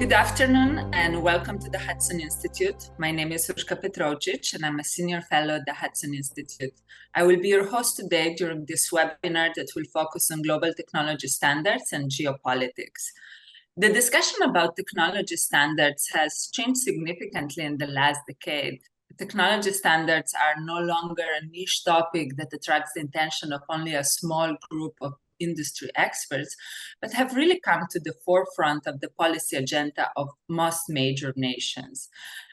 Good afternoon and welcome to the Hudson Institute. My name is Urška Petrocic and I'm a senior fellow at the Hudson Institute. I will be your host today during this webinar that will focus on global technology standards and geopolitics. The discussion about technology standards has changed significantly in the last decade. Technology standards are no longer a niche topic that attracts the attention of only a small group of industry experts, but have really come to the forefront of the policy agenda of most major nations.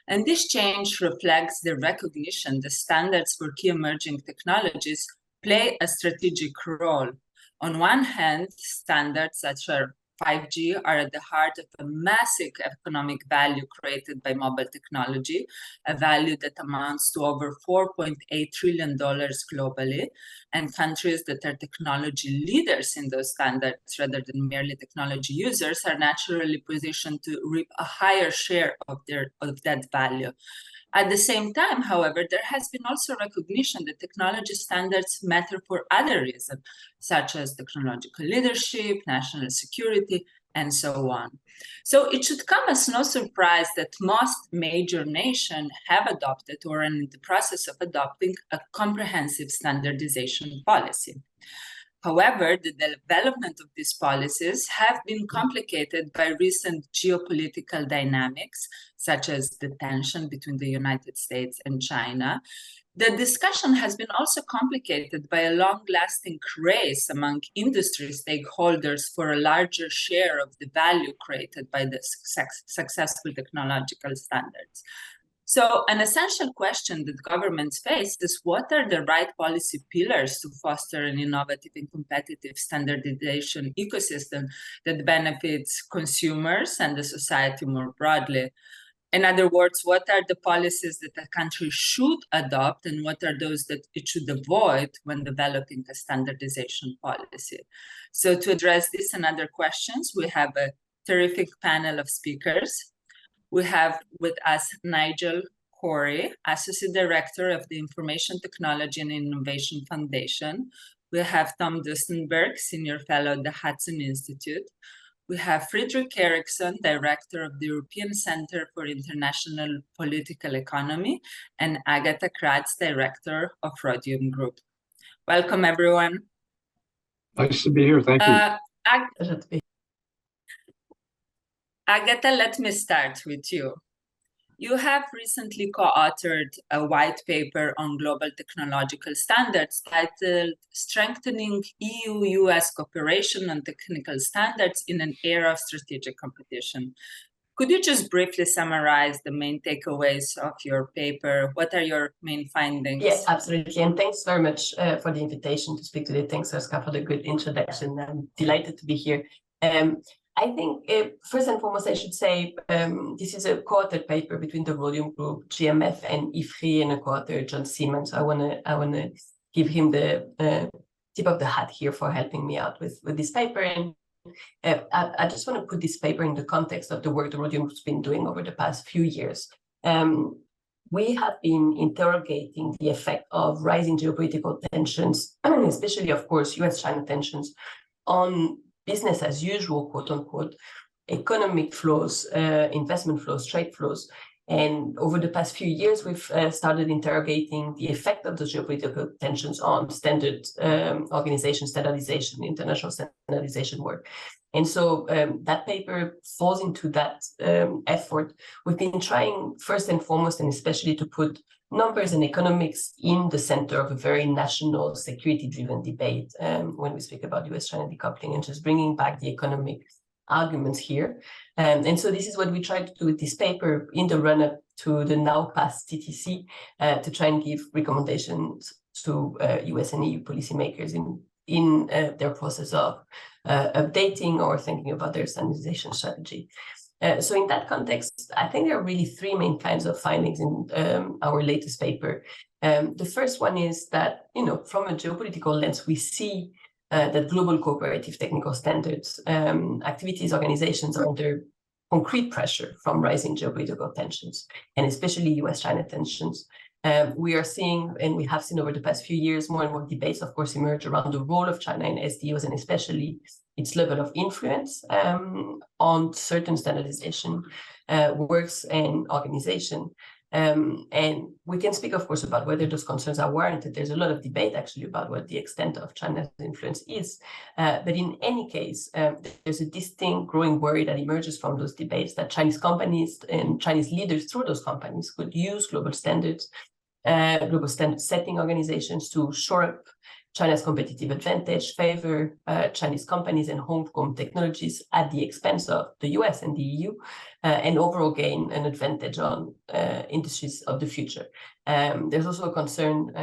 And this change reflects the recognition that standards for key emerging technologies play a strategic role. On one hand, standards such as 5G are at the heart of a massive economic value created by mobile technology, a value that amounts to over $4.8 trillion globally, and countries that are technology leaders in those standards rather than merely technology users are naturally positioned to reap a higher share of that value. At the same time, however, there has been also recognition that technology standards matter for other reasons, such as technological leadership, national security, and so on. So it should come as no surprise that most major nations have adopted or are in the process of adopting a comprehensive standardization policy. However, the development of these policies have been complicated by recent geopolitical dynamics, such as the tension between the United States and China. The discussion has been also complicated by a long-lasting race among industry stakeholders for a larger share of the value created by the successful technological standards. So an essential question that governments face is what are the right policy pillars to foster an innovative and competitive standardization ecosystem that benefits consumers and the society more broadly? In other words, what are the policies that a country should adopt and what are those that it should avoid when developing a standardization policy? So to address this and other questions, we have a terrific panel of speakers. We have with us Nigel Corey, Associate Director of the Information Technology and Innovation Foundation. We have Tom Duestenberg, Senior Fellow at the Hudson Institute. We have Friedrich Eriksson, Director of the European Center for International Political Economy, and Agatha Kratz, Director of Rhodium Group. Welcome, everyone. Nice to be here. Thank you. Agatha, let me start with you. You have recently co-authored a white paper on global technological standards titled Strengthening EU-US Cooperation on Technical Standards in an Era of Strategic Competition. Could you just briefly summarize the main takeaways of your paper? What are your main findings? Yes, absolutely. And thanks very much for the invitation to speak today. Thanks, Urška, for the good introduction. I'm delighted to be here. I think, first and foremost, I should say this is a co-authored paper between the Rhodium Group, GMF, and IFRI, and a co-author, John Siemens. I wanna give him the tip of the hat here for helping me out with this paper. And I just want to put this paper in the context of the work the Rhodium Group's been doing over the past few years. We have been interrogating the effect of rising geopolitical tensions, especially, of course, US-China tensions, on business as usual, quote unquote, economic flows, investment flows, trade flows. And over the past few years, we've started interrogating the effect of the geopolitical tensions on standard organization standardization, international standardization work. And so that paper falls into that effort. We've been trying first and foremost, and especially to put numbers and economics in the center of a very national security-driven debate when we speak about US-China decoupling and just bringing back the economic arguments here. And so this is what we tried to do with this paper in the run-up to the now passed TTC to try and give recommendations to US and EU policymakers in their process of updating or thinking about their standardization strategy. So in that context, I think there are really three main kinds of findings in our latest paper. The first one is that, from a geopolitical lens, we see that global cooperative technical standards, activities, organizations are under concrete pressure from rising geopolitical tensions, and especially US-China tensions. We are seeing, and we have seen over the past few years, more and more debates, of course, emerge around the role of China in SDOs, and especially its level of influence on certain standardization works and organization. And we can speak, of course, about whether those concerns are warranted. There's a lot of debate, actually, about what the extent of China's influence is. But in any case, there's a distinct growing worry that emerges from those debates that Chinese companies and Chinese leaders through those companies could use global standard setting organizations to shore up China's competitive advantage, favor Chinese companies and homegrown technologies at the expense of the US and the EU, and overall gain an advantage on industries of the future. There's also a concern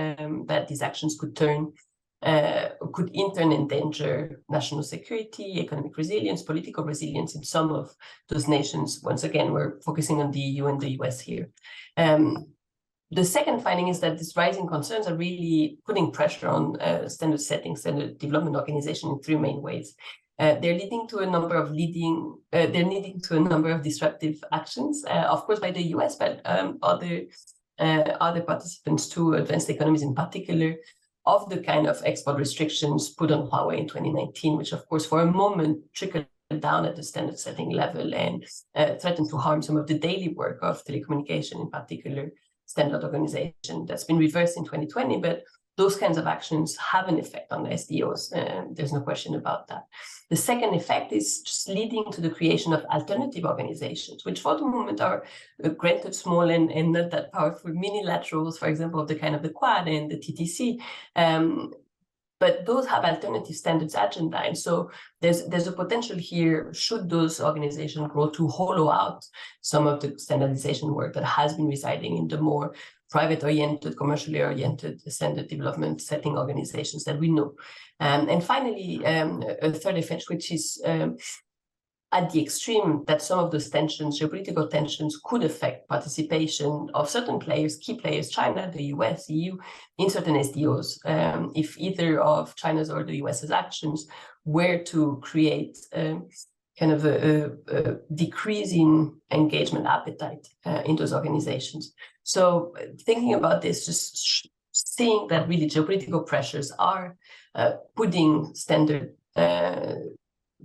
that these actions could in turn endanger national security, economic resilience, political resilience in some of those nations. Once again, we're focusing on the EU and the US here. The second finding is that these rising concerns are really putting pressure on standard setting, standard development organization in three main ways. They're leading to a number of disruptive actions, of course, by the US, but other participants too, advanced economies in particular, of the kind of export restrictions put on Huawei in 2019, which, of course, for a moment trickled down at the standard setting level and threatened to harm some of the daily work of telecommunication, in particular, standard organization. That's been reversed in 2020, but those kinds of actions have an effect on the SDOs. There's no question about that. The second effect is just leading to the creation of alternative organizations, which for the moment are granted small and not that powerful minilaterals, for example, of the kind of the Quad and the TTC. But those have alternative standards agenda. And so there's a potential here, should those organizations grow, to hollow out some of the standardization work that has been residing in the more private-oriented, commercially-oriented standard development setting organizations that we know. And finally, a third effect, which is at the extreme, that some of those tensions, geopolitical tensions, could affect participation of certain players, key players, China, the US, EU, in certain SDOs, if either of China's or the US's actions were to create kind of a decreasing engagement appetite in those organizations. So thinking about this, just seeing that really geopolitical pressures are putting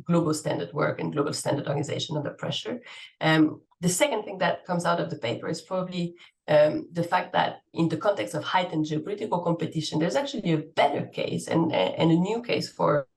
global standard work and global standard organization under pressure. The second thing that comes out of the paper is probably the fact that in the context of heightened geopolitical competition, there's actually a better case and a new case for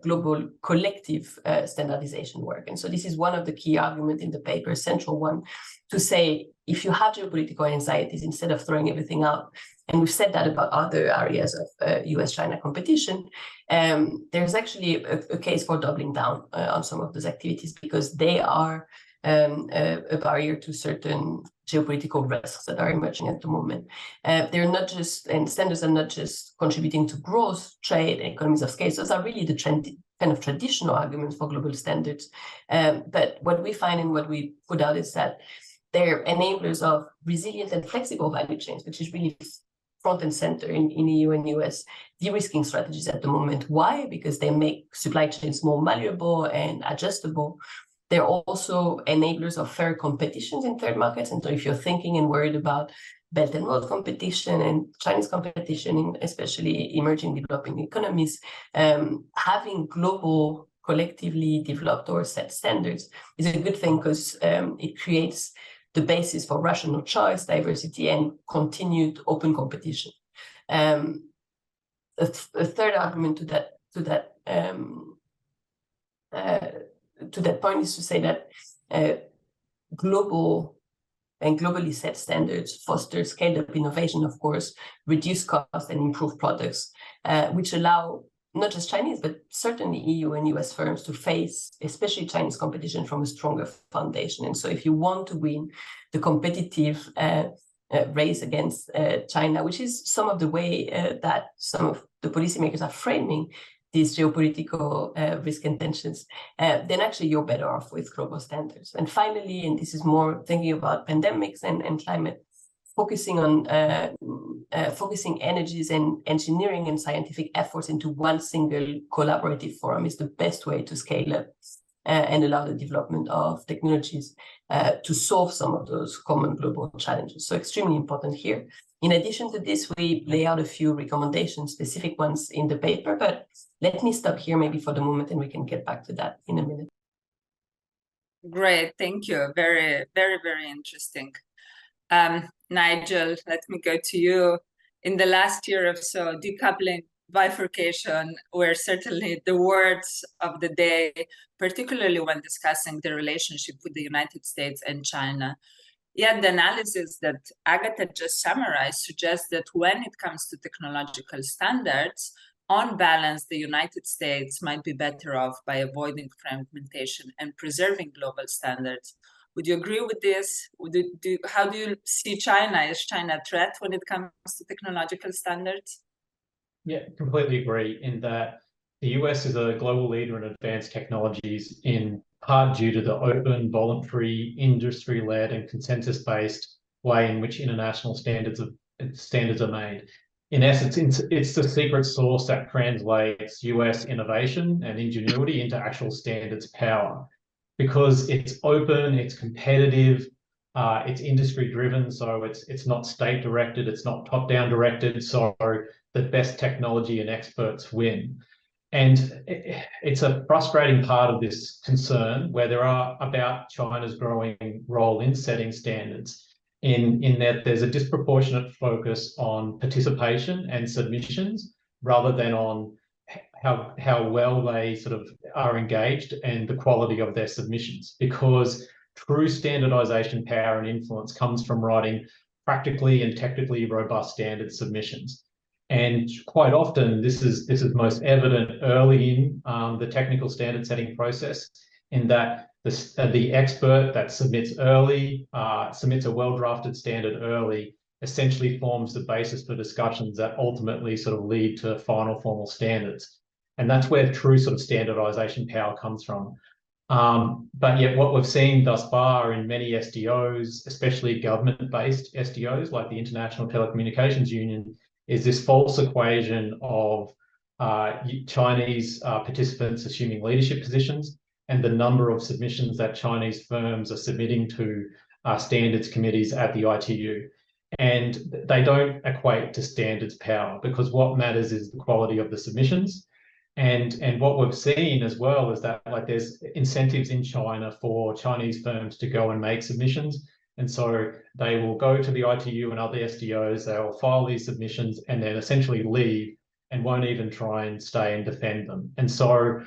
global collective standardization work. And so this is one of the key arguments in the paper, central one, to say, if you have geopolitical anxieties, instead of throwing everything out, and we've said that about other areas of US-China competition, there's actually a case for doubling down on some of those activities, because they are a barrier to certain geopolitical risks that are emerging at the moment. They're not just, and standards are not just contributing to growth, trade, economies of scale. Those are really the kind of traditional arguments for global standards. But what we find and what we put out is that they're enablers of resilient and flexible value chains, which is really front and center in EU and US de-risking strategies at the moment. Why? Because they make supply chains more malleable and adjustable. They're also enablers of fair competitions in third markets. And so if you're thinking and worried about Belt and Road competition and Chinese competition, in especially emerging developing economies, having global collectively developed or set standards is a good thing, because it creates the basis for rational choice, diversity, and continued open competition. A third argument to that point is to say that global and globally set standards foster scaled-up innovation, of course, reduce costs and improve products, which allow not just Chinese, but certainly EU and US firms to face, especially Chinese competition, from a stronger foundation. And so if you want to win the competitive race against China, which is some of the way that some of the policymakers are framing these geopolitical risk and tensions, then actually you're better off with global standards. And finally, and this is more thinking about pandemics and climate, focusing energies and engineering and scientific efforts into one single collaborative forum is the best way to scale up and allow the development of technologies to solve some of those common global challenges. So extremely important here. In addition to this, we lay out a few recommendations, specific ones in the paper, but let me stop here maybe for the moment and we can get back to that in a minute. Great, thank you. Very, very, very interesting. Nigel, let me go to you. In the last year or so, decoupling, bifurcation were certainly the words of the day, particularly when discussing the relationship with the United States and China. Yet the analysis that Agatha just summarized suggests that when it comes to technological standards, on balance, the United States might be better off by avoiding fragmentation and preserving global standards. Would you agree with this? How do you see China? Is China a threat when it comes to technological standards? Yeah, completely agree in that the US is a global leader in advanced technologies in part due to the open, voluntary, industry-led and consensus-based way in which international standards are made. In essence, it's the secret sauce that translates US innovation and ingenuity into actual standards power. Because it's open, it's competitive, it's industry-driven, so it's not state-directed, it's not top-down directed, so the best technology and experts win. And it's a frustrating part of this concern where there are about China's growing role in setting standards in that there's a disproportionate focus on participation and submissions rather than on how well they sort of are engaged and the quality of their submissions, because true standardization power and influence comes from writing practically and technically robust standard submissions. And quite often, this is most evident early in the technical standard setting process, in that the expert that submits early, submits a well-drafted standard early, essentially forms the basis for discussions that ultimately sort of lead to final formal standards. And that's where true sort of standardization power comes from. But yet what we've seen thus far in many SDOs, especially government-based SDOs like the International Telecommunications Union, is this false equation of Chinese participants assuming leadership positions and the number of submissions that Chinese firms are submitting to standards committees at the ITU. And they don't equate to standards power, because what matters is the quality of the submissions. And what we've seen as well is that there's incentives in China for Chinese firms to go and make submissions. And so they will go to the ITU and other SDOs, they will file these submissions and then essentially leave and won't even try and stay and defend them. And so,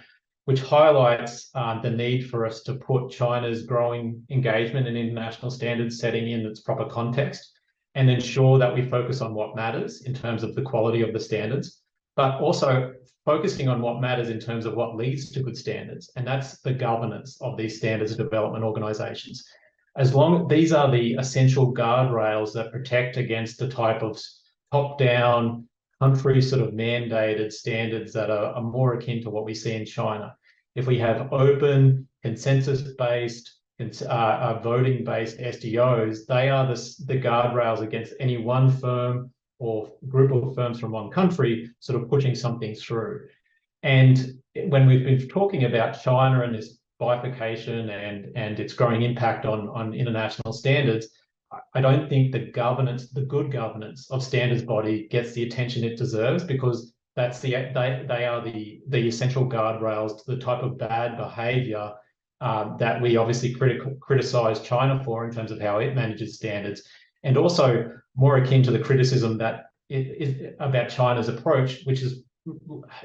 which highlights the need for us to put China's growing engagement in international standards setting in its proper context and ensure that we focus on what matters in terms of the quality of the standards, but also focusing on what matters in terms of what leads to good standards. And that's the governance of these standards development organizations. As long as these are the essential guardrails that protect against the type of top-down, country sort of mandated standards that are more akin to what we see in China. If we have open, consensus-based, voting-based SDOs, they are the guardrails against any one firm or group of firms from one country sort of pushing something through. And when we've been talking about China and this bifurcation and its growing impact on international standards, I don't think the good governance of standards body gets the attention it deserves, because that's they are the essential guardrails to the type of bad behavior that we obviously criticize China for in terms of how it manages standards, and also more akin to the criticism that about China's approach, which is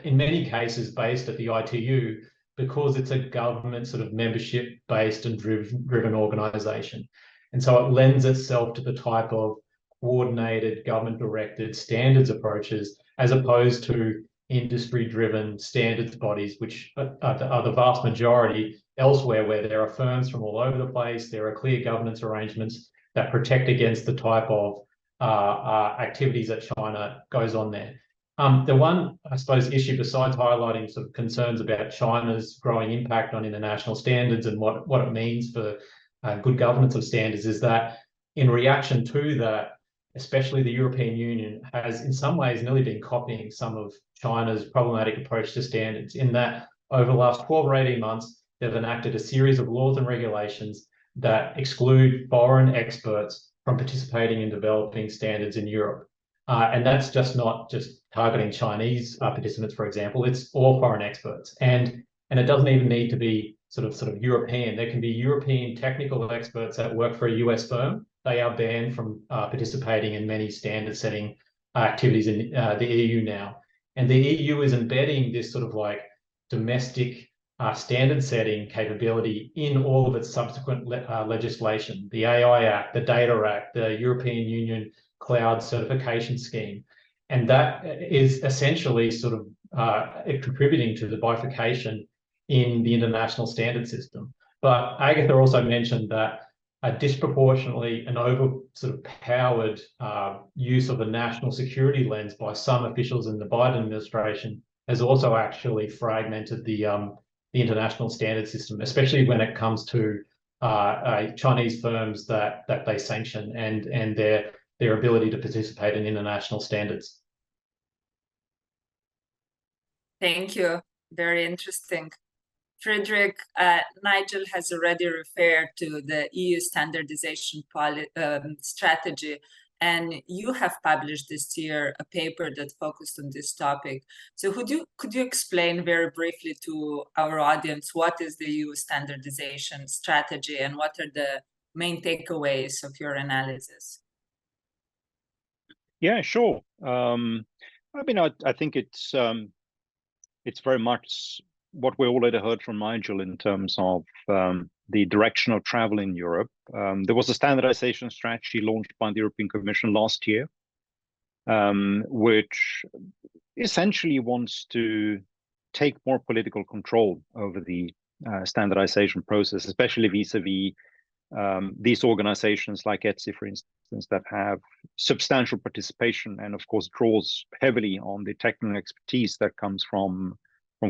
in many cases based at the ITU, because it's a government sort of membership-based and driven organization. And so it lends itself to the type of coordinated government-directed standards approaches, as opposed to industry-driven standards bodies, which are the vast majority elsewhere, where there are firms from all over the place, there are clear governance arrangements that protect against the type of activities that China goes on there. The one, I suppose, issue besides highlighting sort of concerns about China's growing impact on international standards and what it means for good governance of standards is that in reaction to that, especially the European Union has in some ways nearly been copying some of China's problematic approach to standards, in that over the last 12 or 18 months, they've enacted a series of laws and regulations that exclude foreign experts from participating in developing standards in Europe. And that's just not just targeting Chinese participants, for example. It's all foreign experts, and it doesn't even need to be sort of European. There can be European technical experts that work for a US firm. They are banned from participating in many standard-setting activities in the EU now, and the EU is embedding this sort of like domestic standard-setting capability in all of its subsequent legislation: the AI Act, the Data Act, the European Union Cloud Certification Scheme. And that is essentially sort of contributing to the bifurcation in the international standard system. But Agatha also mentioned that a disproportionately and over sort of powered use of the national security lens by some officials in the Biden administration has also actually fragmented the international standard system, especially when it comes to Chinese firms that they sanction and their ability to participate in international standards. Thank you. Very interesting. Frederick, Nigel has already referred to the EU standardization strategy, and you have published this year a paper that focused on this topic. So could you explain very briefly to our audience what is the EU standardization strategy and what are the main takeaways of your analysis? Yeah, sure. I mean, I think it's very much what we already heard from Nigel in terms of the direction of travel in Europe. There was a standardization strategy launched by the European Commission last year, which essentially wants to take more political control over the standardization process, especially vis-a-vis these organizations like ETSI, for instance, that have substantial participation and, of course, draws heavily on the technical expertise that comes from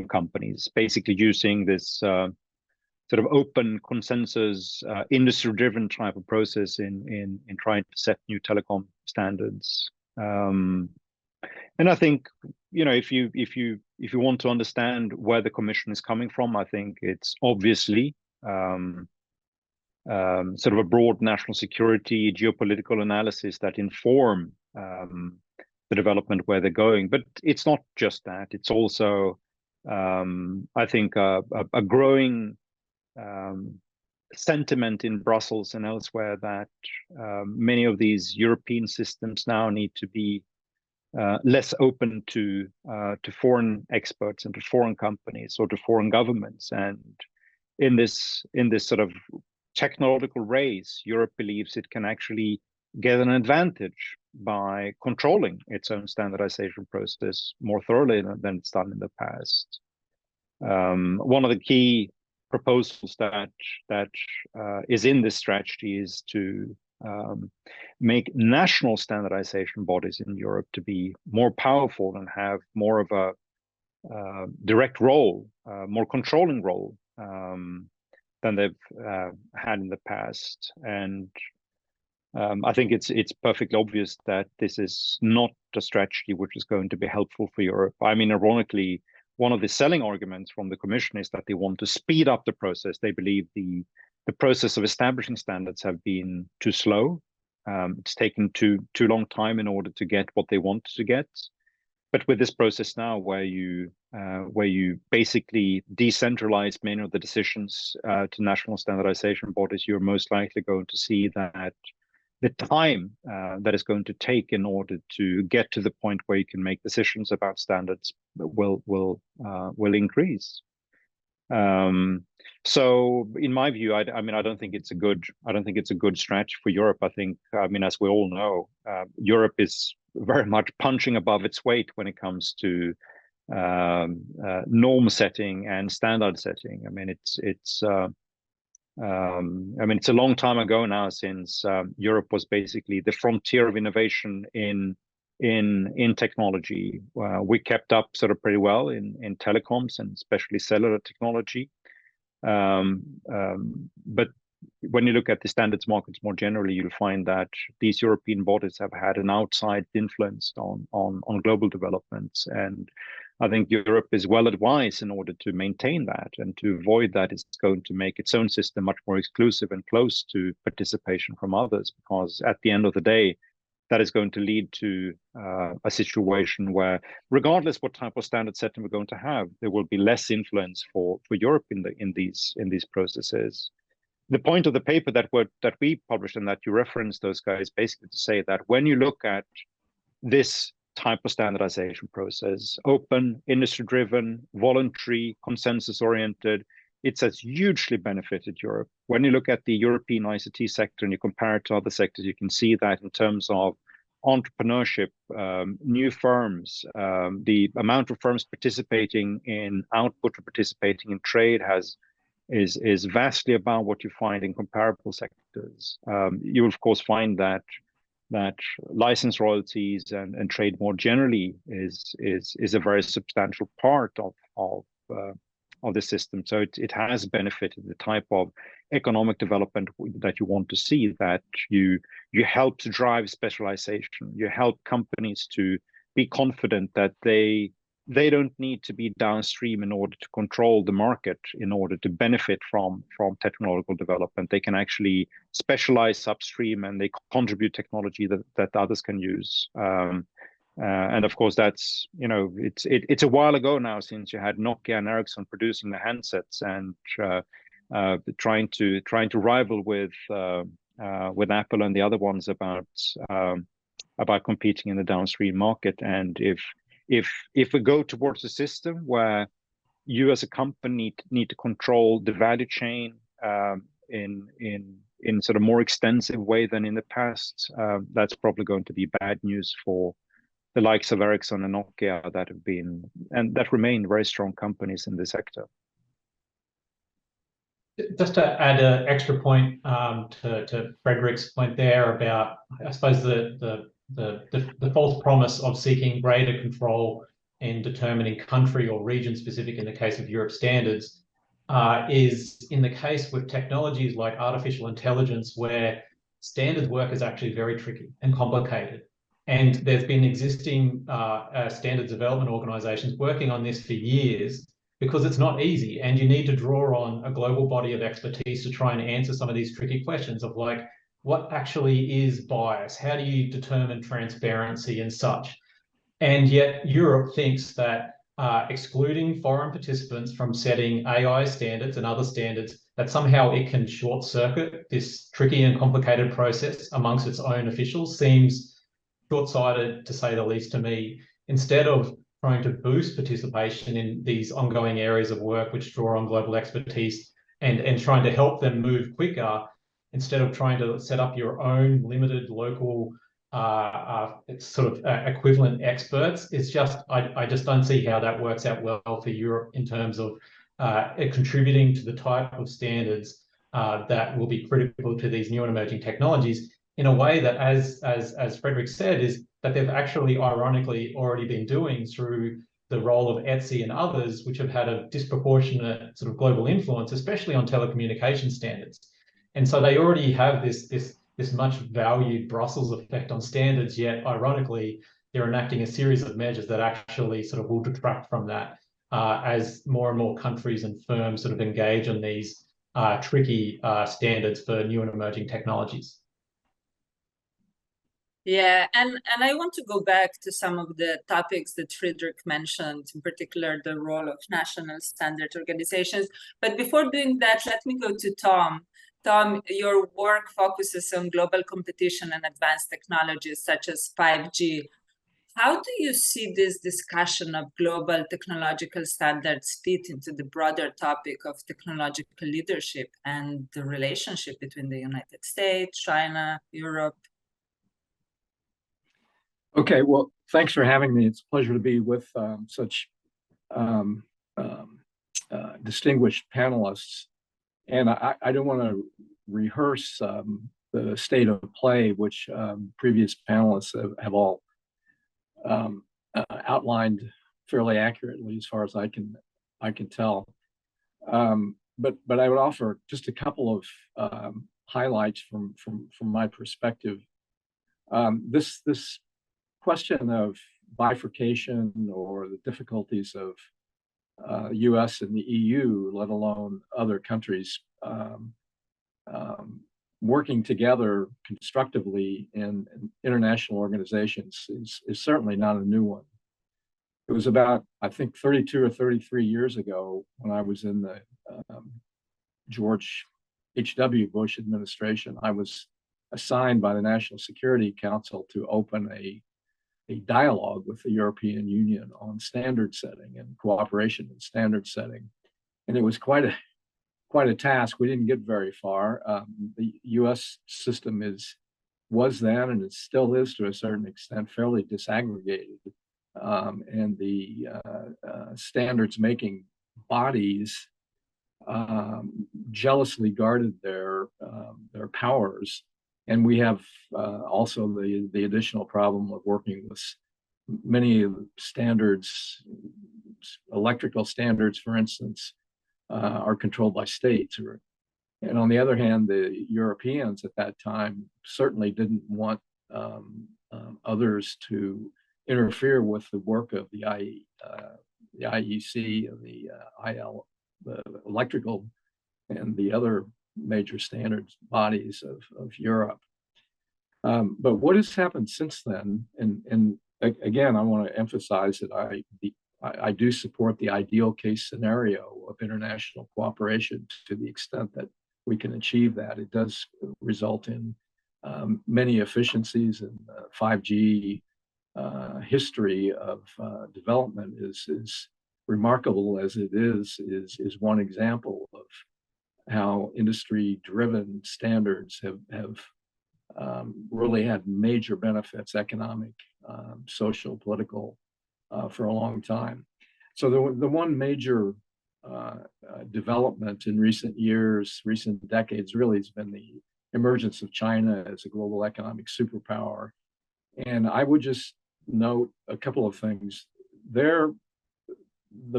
companies, basically using this sort of open consensus, industry-driven type of process in trying to set new telecom standards. And I think, you know, if you want to understand where the Commission is coming from, I think it's obviously sort of a broad national security, geopolitical analysis that inform the development where they're going. But it's not just that. It's also, I think, a growing sentiment in Brussels and elsewhere that many of these European systems now need to be less open to foreign experts and to foreign companies or to foreign governments. And in this sort of technological race, Europe believes it can actually get an advantage by controlling its own standardization process more thoroughly than it's done in the past. One of the key proposals that is in this strategy is to make national standardization bodies in Europe to be more powerful and have more of a direct role, more controlling role than they've had in the past. And I think it's perfectly obvious that this is not a strategy which is going to be helpful for Europe. I mean, ironically, one of the selling arguments from the Commission is that they want to speed up the process. They believe the process of establishing standards have been too slow. It's taken too long time in order to get what they want to get. But with this process now, where you basically decentralize many of the decisions to national standardization bodies, you're most likely going to see that the time that is going to take in order to get to the point where you can make decisions about standards will increase. So, in my view, I mean, I don't think it's a good strategy for Europe. I think, I mean, as we all know, Europe is very much punching above its weight when it comes to norm setting and standard setting. I mean, it's a long time ago now since Europe was basically the frontier of innovation in technology. We kept up sort of pretty well in telecoms and especially cellular technology. But when you look at the standards markets more generally, you'll find that these European bodies have had an outside influence on global developments. And I think Europe is well advised in order to maintain that, and to avoid that, it's going to make its own system much more exclusive and close to participation from others, because at the end of the day, that is going to lead to a situation where, regardless what type of standard setting we're going to have, there will be less influence for Europe in these processes. The point of the paper that we published and that you referenced those guys, basically to say that when you look at this type of standardization process, open, industry-driven, voluntary, consensus-oriented, it has hugely benefited Europe. When you look at the European ICT sector and you compare it to other sectors, you can see that in terms of entrepreneurship, new firms, the amount of firms participating in output or participating in trade is vastly above what you find in comparable sectors. You will of course find that license royalties and trade more generally is a very substantial part of the system. So it has benefited the type of economic development that you want to see, that you help to drive specialization. You help companies to be confident that they don't need to be downstream in order to control the market, in order to benefit from technological development. They can actually specialize upstream, and they contribute technology that others can use. And of course, that's, it's a while ago now since you had Nokia and Ericsson producing the handsets and trying to rival with Apple and the other ones about competing in the downstream market. And if we go towards a system where you as a company need to control the value chain in sort of more extensive way than in the past, that's probably going to be bad news for the likes of Ericsson and Nokia that remain very strong companies in the sector. Just to add an extra point to Frederick's point there about, I suppose, the false promise of seeking greater control in determining country or region specific, in the case of Europe standards, is in the case with technologies like artificial intelligence, where standards work is actually very tricky and complicated. And there's been existing standards development organizations working on this for years, because it's not easy, and you need to draw on a global body of expertise to try and answer some of these tricky questions of, like, what actually is bias? How do you determine transparency and such? And yet Europe thinks that excluding foreign participants from setting AI standards and other standards, that somehow it can short circuit this tricky and complicated process amongst its own officials, seems short-sighted, to say the least, to me. Instead of trying to boost participation in these ongoing areas of work which draw on global expertise and trying to help them move quicker, instead of trying to set up your own limited local sort of equivalent experts, it's just, I just don't see how that works out well for Europe in terms of contributing to the type of standards that will be critical to these new and emerging technologies, in a way that, as Frederick said, is that they've actually ironically already been doing through the role of ETSI and others, which have had a disproportionate sort of global influence, especially on telecommunication standards. And so they already have this much valued Brussels effect on standards, yet ironically, they're enacting a series of measures that actually sort of will detract from that as more and more countries and firms sort of engage on these tricky standards for new and emerging technologies. Yeah, and I want to go back to some of the topics that Friedrich mentioned, in particular the role of national standard organizations. But before doing that, let me go to Tom. Tom, your work focuses on global competition and advanced technologies such as 5G. How do you see this discussion of global technological standards fit into the broader topic of technological leadership and the relationship between the United States, China, Europe? Okay, well, thanks for having me. It's a pleasure to be with such distinguished panelists. And I don't want to rehearse the state of play, which previous panelists have all outlined fairly accurately, as far as I can tell. But I would offer just a couple of highlights from my perspective. This question of bifurcation or the difficulties of U.S. and the EU, let alone other countries working together constructively in international organizations is certainly not a new one. It was about, I think, 32 or 33 years ago when I was in the George H.W. Bush administration. I was assigned by the National Security Council to open a dialogue with the European Union on standard setting and cooperation in standard setting. And it was quite a task. We didn't get very far. The U.S. system was then, and it still is to a certain extent, fairly disaggregated. And the standards making bodies jealously guarded their powers. And we have also the additional problem of working with many standards, electrical standards, for instance, are controlled by states. And on the other hand, the Europeans at that time certainly didn't want others to interfere with the work of the IEC and the electrical and the other major standards bodies of Europe. But what has happened since then, and again, I want to emphasize that I do support the ideal case scenario of international cooperation to the extent that we can achieve that. It does result in many efficiencies, and 5G history of development is remarkable as it is one example of how industry-driven standards have really had major benefits, economic, social, political, for a long time. So the one major development in recent years, recent decades, really has been the emergence of China as a global economic superpower. And I would just note a couple of things. The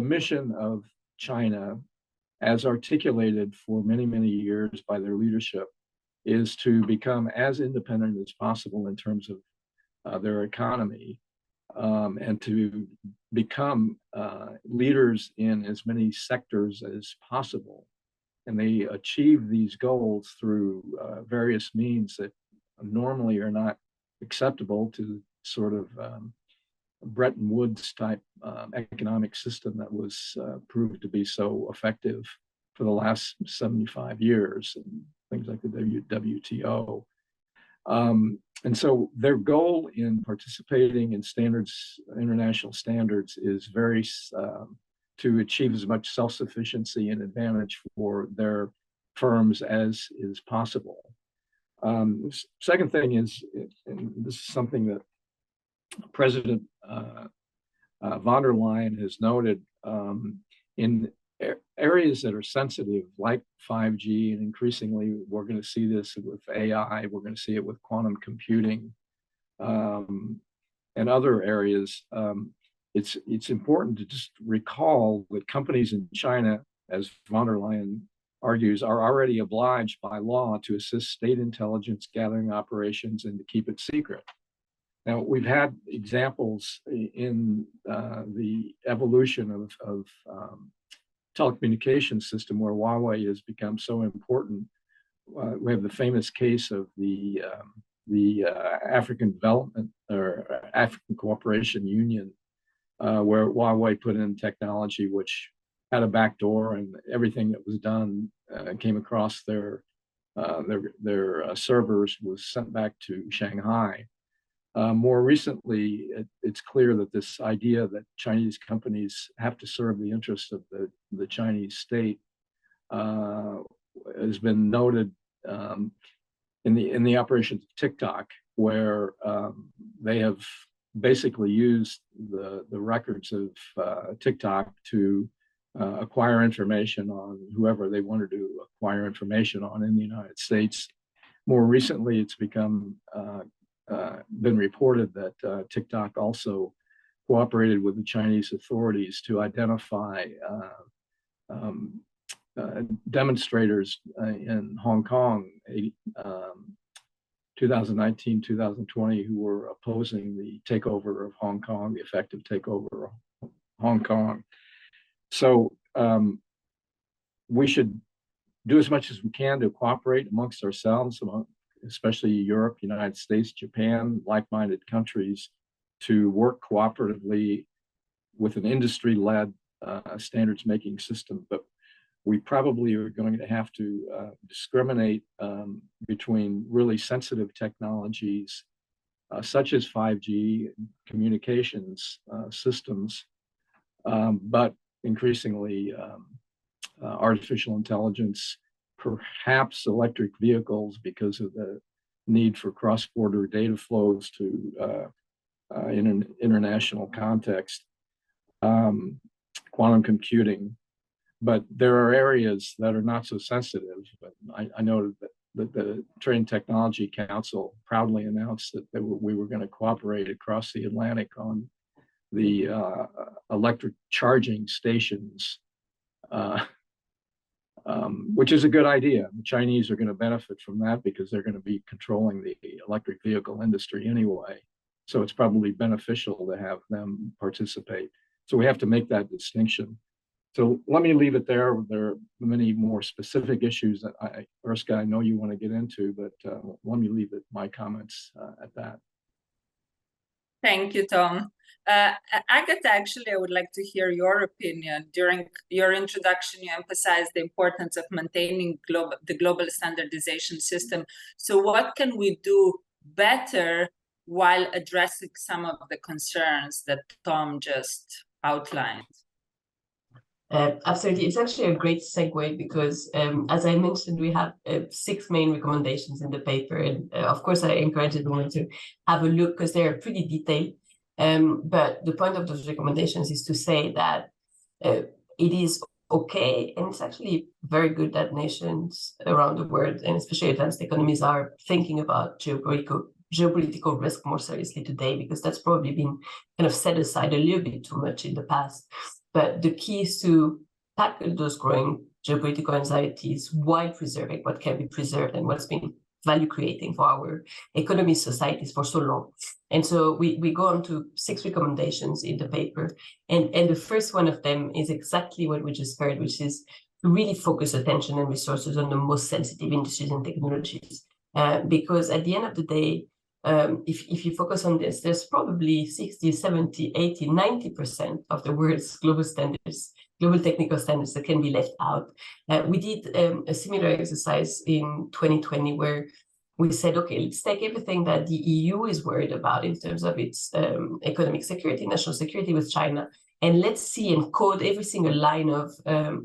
mission of China, as articulated for many, many years by their leadership, is to become as independent as possible in terms of their economy, and to become leaders in as many sectors as possible. And they achieve these goals through various means that normally are not acceptable to sort of Bretton Woods type economic system that was proved to be so effective for the last 75 years, and things like the WTO. And so their goal in participating in international standards is to achieve as much self-sufficiency and advantage for their firms as is possible. Second thing is, and this is something that President von der Leyen has noted, in areas that are sensitive, like 5G, and increasingly we're going to see this with AI, we're going to see it with quantum computing, and other areas. It's important to just recall that companies in China, as von der Leyen argues, are already obliged by law to assist state intelligence gathering operations and to keep it secret. Now, we've had examples in the evolution of telecommunications system where Huawei has become so important. We have the famous case of the African Development or African Cooperation Union, where Huawei put in technology which had a backdoor, and everything that was done came across their servers was sent back to Shanghai. More recently, it's clear that this idea that Chinese companies have to serve the interests of the Chinese state has been noted in the operations of TikTok, where they have basically used the records of TikTok to acquire information on whoever they wanted to acquire information on in the United States. More recently, it's been reported that TikTok also cooperated with the Chinese authorities to identify demonstrators in Hong Kong 2019, 2020, who were opposing the takeover of Hong Kong, the effective takeover of Hong Kong. So we should do as much as we can to cooperate amongst ourselves, especially Europe, United States, Japan, like-minded countries, to work cooperatively with an industry-led standards-making system. But we probably are going to have to discriminate between really sensitive technologies, such as 5G communications systems, but increasingly artificial intelligence, perhaps electric vehicles because of the need for cross-border data flows to in an international context, quantum computing. But there are areas that are not so sensitive. But I know that the Trade and Technology Council proudly announced that we were going to cooperate across the Atlantic on the electric charging stations, which is a good idea. The Chinese are going to benefit from that because they're going to be controlling the electric vehicle industry anyway. So it's probably beneficial to have them participate. So we have to make that distinction. So let me leave it there. There are many more specific issues that Urska, I know you want to get into, but let me leave my comments at that. Thank you, Tom. Agatha, actually, I would like to hear your opinion. During your introduction, you emphasized the importance of maintaining the global standardization system. So what can we do better while addressing some of the concerns that Tom just outlined? Absolutely. It's actually a great segue because, as I mentioned, we have 6 main recommendations in the paper. And of course, I encourage everyone to have a look because they're pretty detailed. But the point of those recommendations is to say that it is okay, and it's actually very good that nations around the world, and especially advanced economies, are thinking about geopolitical risk more seriously today, because that's probably been kind of set aside a little bit too much in the past. But the key is to tackle those growing geopolitical anxieties while preserving what can be preserved and what's been value creating for our economies, societies for so long. And so we go on to 6 recommendations in the paper. And the first one of them is exactly what we just heard, which is to really focus attention and resources on the most sensitive industries and technologies. Because at the end of the day, if you focus on this, there's probably 60, 70, 80, 90% of the world's global standards, global technical standards that can be left out. We did a similar exercise in 2020 where we said, okay, let's take everything that the EU is worried about in terms of its economic security, national security with China, and let's see and code every single line of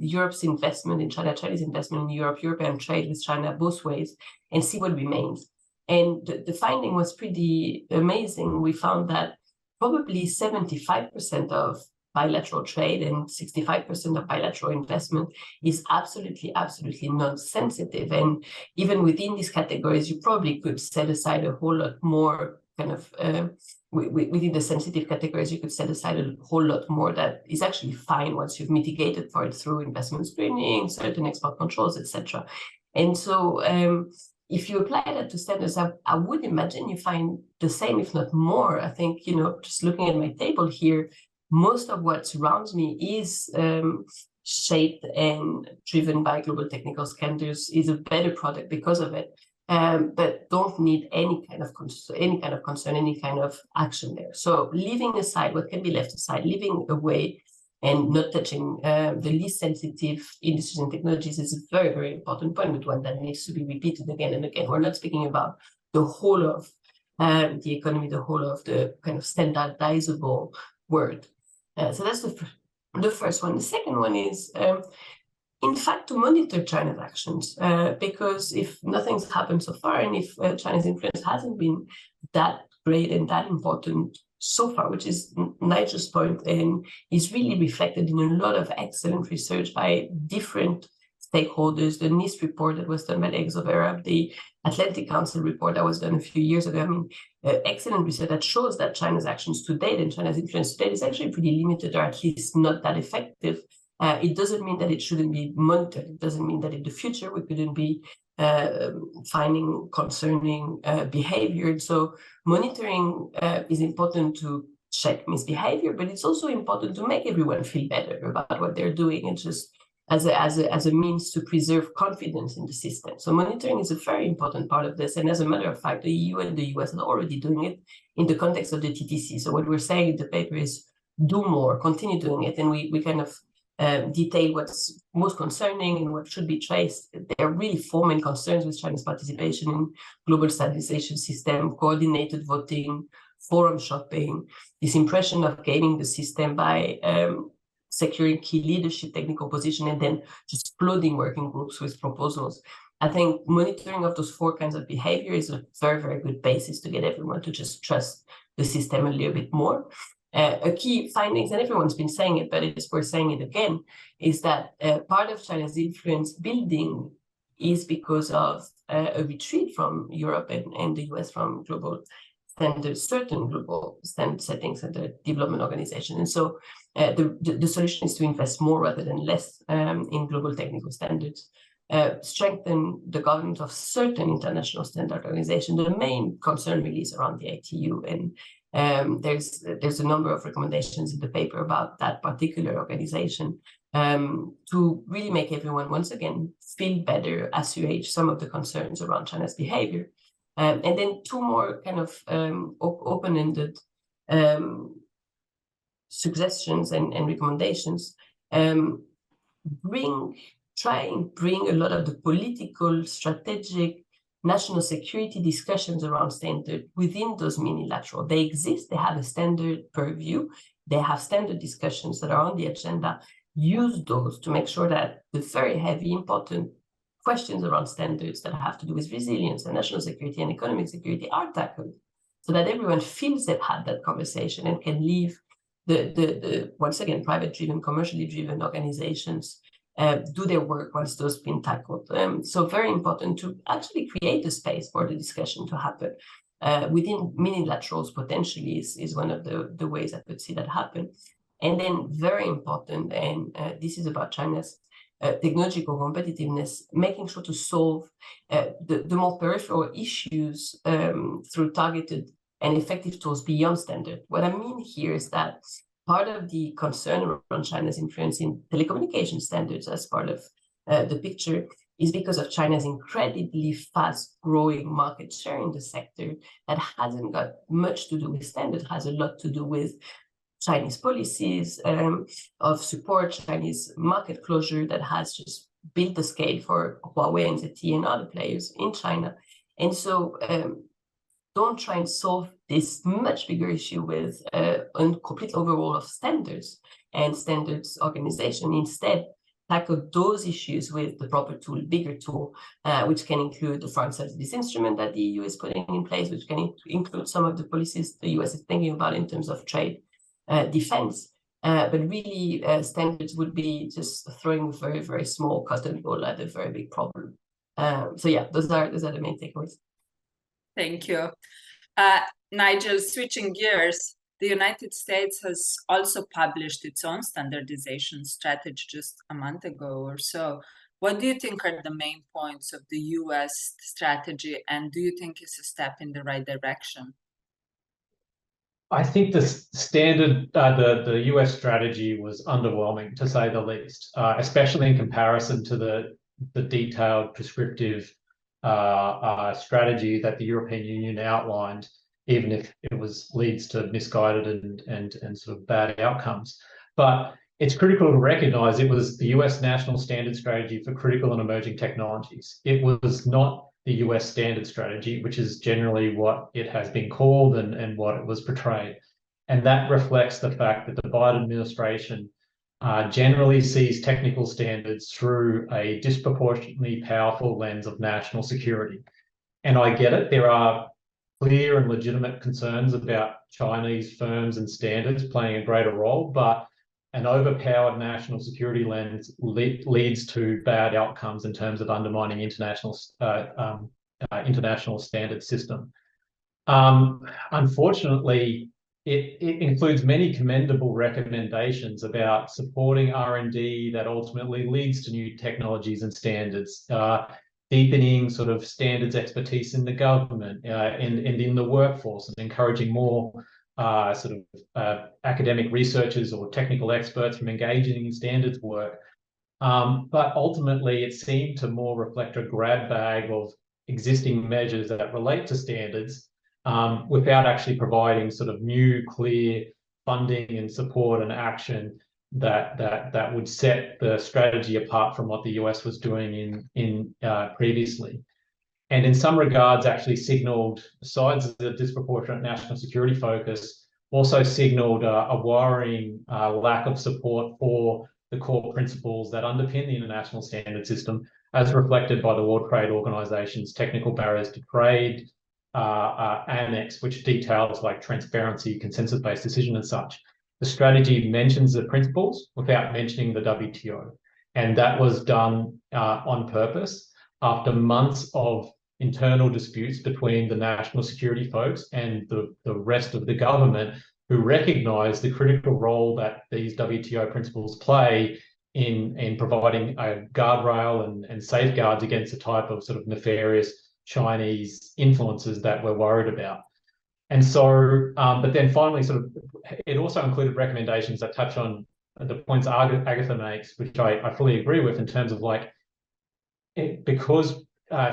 Europe's investment in China, Chinese investment in Europe, European trade with China both ways, and see what remains. And the finding was pretty amazing. We found that probably 75% of bilateral trade and 65% of bilateral investment is absolutely, absolutely non-sensitive. And even within these categories, you probably could set aside a whole lot more kind of, within the sensitive categories, you could set aside a whole lot more that is actually fine once you've mitigated for it through investment screening, certain export controls, etc. And so, if you apply that to standards, I would imagine you find the same, if not more. I think, just looking at my table here, most of what surrounds me is shaped and driven by global technical standards, is a better product because of it, but don't need any kind of concern, any kind of action there. So leaving aside what can be left aside, leaving away and not touching the least sensitive industries and technologies is a very, very important point, but one that needs to be repeated again and again. We're not speaking about the whole of the economy, the whole of the kind of standardizable world. So that's the first one. The second one is, in fact, to monitor China's actions, because if nothing's happened so far, and if China's influence hasn't been that great and that important so far, which is Nigel's point, and is really reflected in a lot of excellent research by different stakeholders. The NIST report that was done by the Exovera, the Atlantic Council report that was done a few years ago. I mean, excellent research that shows that China's actions to date and China's influence to date is actually pretty limited, or at least not that effective. It doesn't mean that it shouldn't be monitored. It doesn't mean that in the future we couldn't be finding concerning behavior. So monitoring is important to check misbehavior, but it's also important to make everyone feel better about what they're doing, and just as a means to preserve confidence in the system. So monitoring is a very important part of this. And as a matter of fact, the EU and the US are already doing it in the context of the TTC. So what we're saying in the paper is do more, continue doing it. And we kind of detail what's most concerning and what should be traced. There are really four main concerns with China's participation in global standardization system: coordinated voting, forum shopping, this impression of gaining the system by securing key leadership, technical position, and then just flooding working groups with proposals. I think monitoring of those four kinds of behavior is a very, very good basis to get everyone to just trust the system a little bit more. A key findings, and everyone's been saying it, but it's worth saying it again, is that part of China's influence building is because of a retreat from Europe and the US from global standards, certain global standard settings and the development organization. And so the solution is to invest more rather than less in global technical standards, strengthen the governance of certain international standard organizations. The main concern really is around the ITU, and there's a number of recommendations in the paper about that particular organization to really make everyone once again feel better, assuage some of the concerns around China's behavior. And then two more kind of open-ended suggestions and recommendations. Try and bring a lot of the political, strategic, national security discussions around standard within those minilateral. They exist, they have a standard purview, they have standard discussions that are on the agenda. Use those to make sure that the very heavy, important questions around standards that have to do with resilience and national security and economic security are tackled, so that everyone feels they've had that conversation and can leave the once again, private-driven, commercially driven organizations do their work once those have been tackled. So very important to actually create a space for the discussion to happen. Within minilaterals potentially is one of the ways I could see that happen. And then very important, and this is about China's technological competitiveness, making sure to solve the more peripheral issues through targeted and effective tools beyond standard. What I mean here is that part of the concern around China's influence in telecommunication standards as part of the picture is because of China's incredibly fast-growing market share in the sector that hasn't got much to do with standard, has a lot to do with Chinese policies of support, Chinese market closure that has just built the scale for Huawei and ZTE and other players in China. And so don't try and solve this much bigger issue with a complete overhaul of standards and standards organization. Instead, tackle those issues with the proper tool, bigger tool, which can include the foreign subsidies instrument that the EU is putting in place, which can include some of the policies the US is thinking about in terms of trade defense. But really, standards would be just throwing a very, very small cotton ball at a very big problem. So yeah, those are the main takeaways. Thank you. Nigel, switching gears, the United States has also published its own standardization strategy just a month ago or so. What do you think are the main points of the US strategy, and do you think it's a step in the right direction? I think the US strategy was underwhelming, to say the least, especially in comparison to the detailed prescriptive strategy that the European Union outlined, even if it leads to misguided and sort of bad outcomes. But it's critical to recognize it was the US national standard strategy for critical and emerging technologies. It was not the US standard strategy, which is generally what it has been called and what it was portrayed. And that reflects the fact that the Biden administration generally sees technical standards through a disproportionately powerful lens of national security. And I get it, there are clear and legitimate concerns about Chinese firms and standards playing a greater role, but an overpowered national security lens leads to bad outcomes in terms of undermining international standard system. Unfortunately, it includes many commendable recommendations about supporting R&D that ultimately leads to new technologies and standards, deepening sort of standards expertise in the government, and in the workforce, and encouraging more academic researchers or technical experts from engaging in standards work. But ultimately, it seemed to more reflect a grab bag of existing measures that relate to standards, without actually providing sort of new, clear funding and support and action that would set the strategy apart from what the US was doing in previously. And in some regards, actually signaled, besides the disproportionate national security focus, also signaled a worrying lack of support for the core principles that underpin the international standard system, as reflected by the World Trade Organization's Technical Barriers to Trade annex, which details like transparency, consensus-based decision and such. The strategy mentions the principles without mentioning the WTO. And that was done on purpose after months of internal disputes between the national security folks and the rest of the government, who recognize the critical role that these WTO principles play in providing a guardrail and safeguards against the type of sort of nefarious Chinese influences that we're worried about. And so, but then finally, sort of, it also included recommendations that touch on the points Agatha makes, which I fully agree with, in terms of like, because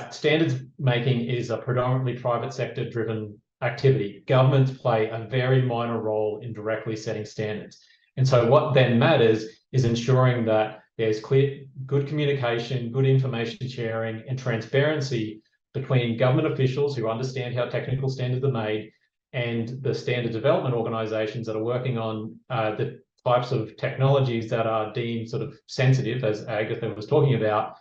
standards making is a predominantly private sector driven activity, governments play a very minor role in directly setting standards. And so what then matters is ensuring that there's good communication, good information sharing and transparency between government officials who understand how technical standards are made and the standard development organizations that are working on the types of technologies that are deemed sort of sensitive, as Agatha was talking about,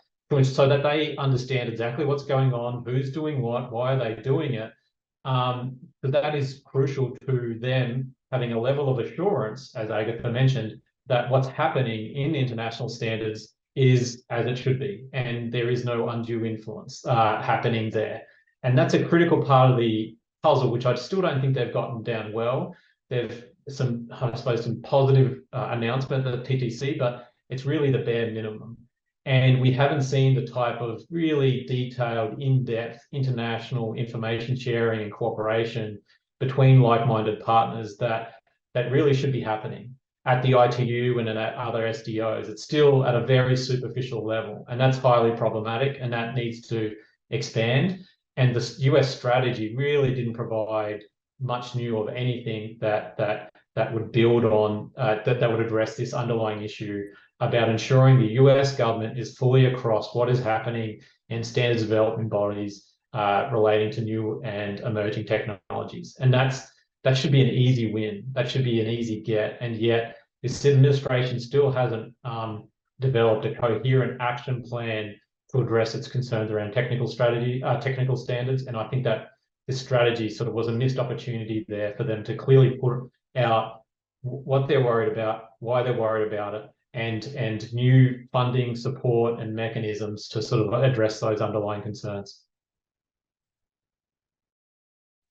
so that they understand exactly what's going on, who's doing what, why are they doing it. But that is crucial to them having a level of assurance, as Agatha mentioned, that what's happening in international standards is as it should be, and there is no undue influence happening there. And that's a critical part of the puzzle, which I still don't think they've gotten down well. They've some, I suppose, some positive announcement at TTC, but it's really the bare minimum. And we haven't seen the type of really detailed, in-depth international information sharing and cooperation between like-minded partners that really should be happening at the ITU and at other SDOs. It's still at a very superficial level, and that's highly problematic, and that needs to expand. And the US strategy really didn't provide much new of anything that would build on, that would address this underlying issue about ensuring the US government is fully across what is happening in standards development bodies relating to new and emerging technologies. And that should be an easy win. That should be an easy get. And yet this administration still hasn't developed a coherent action plan to address its concerns around technical standards. And I think that this strategy sort of was a missed opportunity there for them to clearly put out what they're worried about, why they're worried about it, and new funding, support, and mechanisms to sort of address those underlying concerns.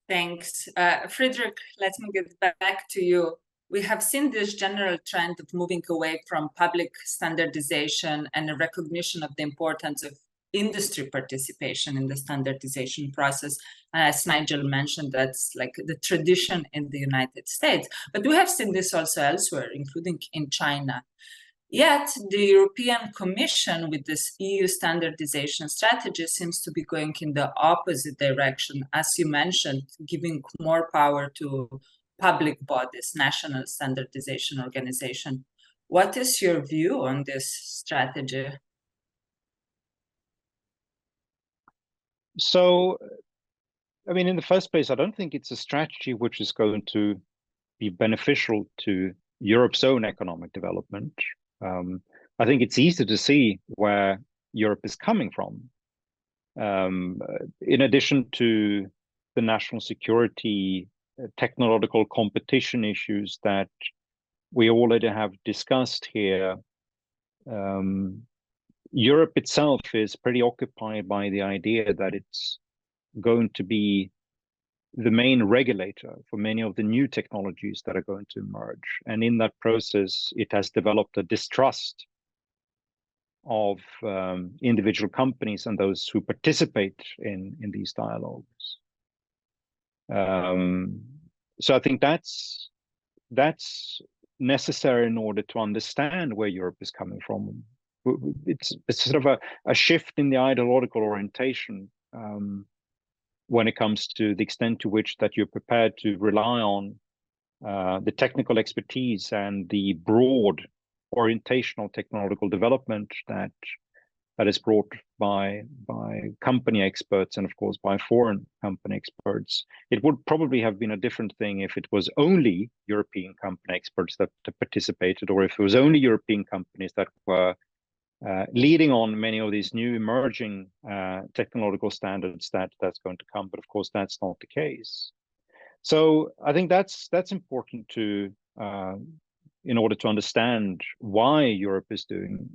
Thanks. Friedrich, let me get back to you. We have seen this general trend of moving away from public standardization and a recognition of the importance of industry participation in the standardization process. As Nigel mentioned, that's like the tradition in the United States. But we have seen this also elsewhere, including in China. Yet the European Commission, with this EU standardization strategy, seems to be going in the opposite direction, as you mentioned, giving more power to public bodies, national standardization organization. What is your view on this strategy? So, I mean, in the first place, I don't think it's a strategy which is going to be beneficial to Europe's own economic development. I think it's easy to see where Europe is coming from. In addition to the national security, technological competition issues that we already have discussed here, Europe itself is pretty occupied by the idea that it's going to be the main regulator for many of the new technologies that are going to emerge. And in that process, it has developed a distrust of individual companies and those who participate in these dialogues. So I think that's necessary in order to understand where Europe is coming from. It's sort of a shift in the ideological orientation when it comes to the extent to which that you're prepared to rely on the technical expertise and the broad orientational technological development that is brought by company experts and of course by foreign company experts. It would probably have been a different thing if it was only European company experts that participated, or if it was only European companies that were leading on many of these new emerging technological standards that's going to come. But of course, that's not the case. So I think that's important to in order to understand why Europe is doing